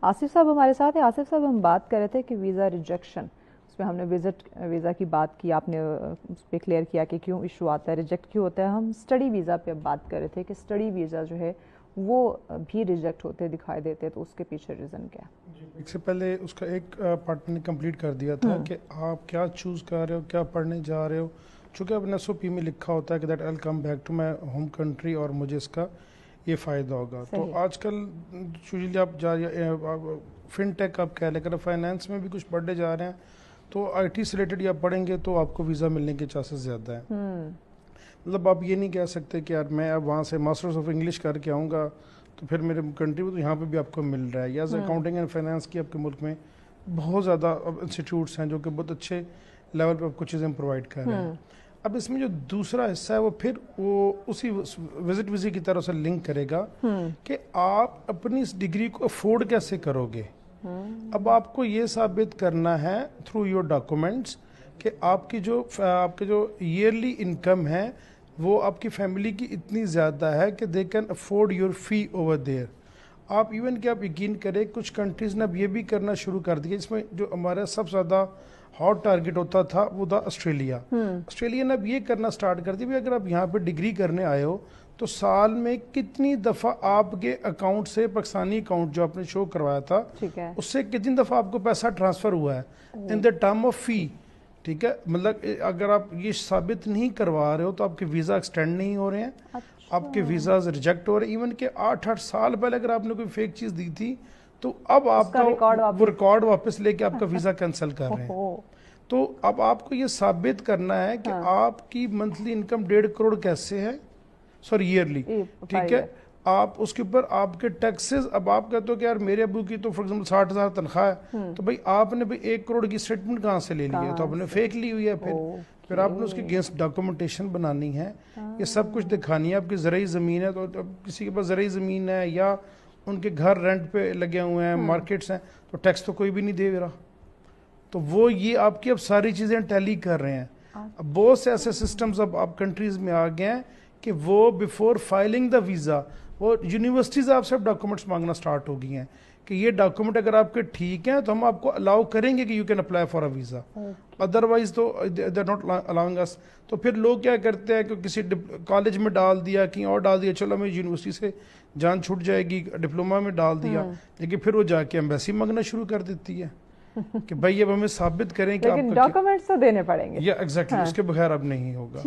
آصف صاحب ہمارے ساتھ ہیں. آصف صاحب ہم بات کر رہے تھے کہ ویزا ریجیکشن، اس میں ہم نے ویزا کی بات کی، آپ نے اس پہ کلیئر کیا کہ کیوں ایشو آتا ہے، ریجیکٹ کیوں ہوتا ہے. ہم اسٹڈی ویزا پہ اب بات کر رہے تھے کہ اسٹڈی ویزا جو ہے وہ بھی ریجیکٹ ہوتے دکھائی دیتے، تو اس کے پیچھے ریزن کیا ہے؟ ایک سے پہلے اس کا ایک پارٹ نے کمپلیٹ کر دیا تھا کہ آپ کیا چوز کر رہے ہو، کیا پڑھنے جا رہے ہو. چونکہ اب NSOP میں لکھا ہوتا ہے کہ that I will come back to my home country اور مجھے اس کا یہ فائدہ ہوگا. تو آج کل یوزلی آپ فن ٹیک آپ کہہ لیں، اگر فائنینس میں بھی کچھ پڑھنے جا رہے ہیں تو IT سے ریلیٹڈ یا پڑھیں گے تو آپ کو ویزا ملنے کے چانسز زیادہ ہیں. مطلب آپ یہ نہیں کہہ سکتے کہ یار میں اب وہاں سے ماسٹرز آف انگلش کر کے آؤں گا تو پھر میرے کنٹری میں تو یہاں پہ بھی آپ کو مل رہا ہے. یا اکاؤنٹنگ اینڈ فائنینس کی آپ کے ملک میں بہت زیادہ انسٹیٹیوٹس ہیں جو کہ بہت اچھے لیول پہ آپ کو چیزیں پرووائڈ کر رہے ہیں. اب اس میں جو دوسرا حصہ ہے وہ پھر وہ اسی وزٹ ویزے کی طرح سے لنک کرے گا کہ آپ اپنی اس ڈگری کو افورڈ کیسے کرو گے. اب آپ کو یہ ثابت کرنا ہے تھرو یور ڈاکومنٹس کہ آپ کے جو ایئرلی انکم ہے وہ آپ کی فیملی کی اتنی زیادہ ہے کہ دے کین افورڈ یور فی اوور دیئر. آپ ایون کہ آپ یقین کریں کچھ کنٹریز نے اب یہ بھی کرنا شروع کر دیا، اس میں جو ہمارا سب سے زیادہ ہاٹ ٹارگٹ ہوتا تھا وہ تھا آسٹریلیا. آسٹریلیا نے اب یہ کرنا سٹارٹ کر دیا، اگر آپ یہاں پہ ڈگری کرنے آئے ہو تو سال میں کتنی دفعہ آپ کے اکاؤنٹ سے پاکستانی اکاؤنٹ جو آپ نے شو کروایا تھا اس سے کتنی دفعہ آپ کو پیسہ ٹرانسفر ہوا ہے ان دا ٹرم آف فی. ٹھیک ہے، مطلب اگر آپ یہ ثابت نہیں کروا رہے ہو تو آپ کے ویزا ایکسٹینڈ نہیں ہو رہے ہیں، آپ کے ویزاز ریجیکٹ ہو رہے ہیں. ایون کہ 8 سال پہلے اگر آپ نے کوئی فیک چیز دی تھی تو اب آپ کا وہ ریکارڈ واپس لے کے آپ کا ویزا کینسل کر رہے ہیں. تو اب آپ کو یہ ثابت کرنا ہے کہ آپ کی منتھلی انکم 1.5 کروڑ کیسے ہے، سوری ایئرلی. ٹھیک ہے، آپ اس کے اوپر آپ کے ٹیکسز، اب آپ کہتے ہو کہ یار میرے ابو کی تو فار ایگزامپل 60,000 تنخواہ ہے تو بھائی آپ نے 1 کروڑ کی اسٹیٹمنٹ کہاں سے لے لی ہے؟ تو آپ نے فیک لی ہوئی ہے. پھر آپ نے اس کے اگینسٹ ڈاکومنٹیشن بنانی ہے، یہ سب کچھ دکھانی ہے. آپ کی زرعی زمین ہے تو کسی کے پاس زرعی زمین ہے یا ان کے گھر رینٹ پہ لگے ہوئے ہیں، مارکیٹس ہیں، تو ٹیکس تو کوئی بھی نہیں دے رہا. تو وہ یہ آپ کی اب ساری چیزیں ٹیلی کر رہے ہیں. اب بہت سے ایسے سسٹمز اب آپ کنٹریز میں آ گئے ہیں کہ وہ بیفور فائلنگ دا ویزا وہ یونیورسٹیز آپ سے ڈاکومنٹس مانگنا سٹارٹ ہو گئی ہیں کہ یہ ڈاکومنٹ اگر آپ کے ٹھیک ہیں تو ہم آپ کو الاؤ کریں گے کہ you can apply for a visa, otherwise تو دے ناٹ الاؤنگ اس. تو پھر لوگ کیا کرتے ہیں کہ کسی کالج میں ڈال دیا، کہیں اور ڈال دیا، چلو ہمیں یونیورسٹی سے جان چھوٹ جائے گی، ڈپلوما میں ڈال دیا، لیکن پھر وہ جا کے ایمبیسی مانگنا شروع کر دیتی ہے کہ بھائی اب ہمیں ثابت کریں کہ لیکن ڈاکومنٹس تو دینے پڑیں گے. یا ایگزیکٹلی اس کے بغیر اب نہیں ہوگا.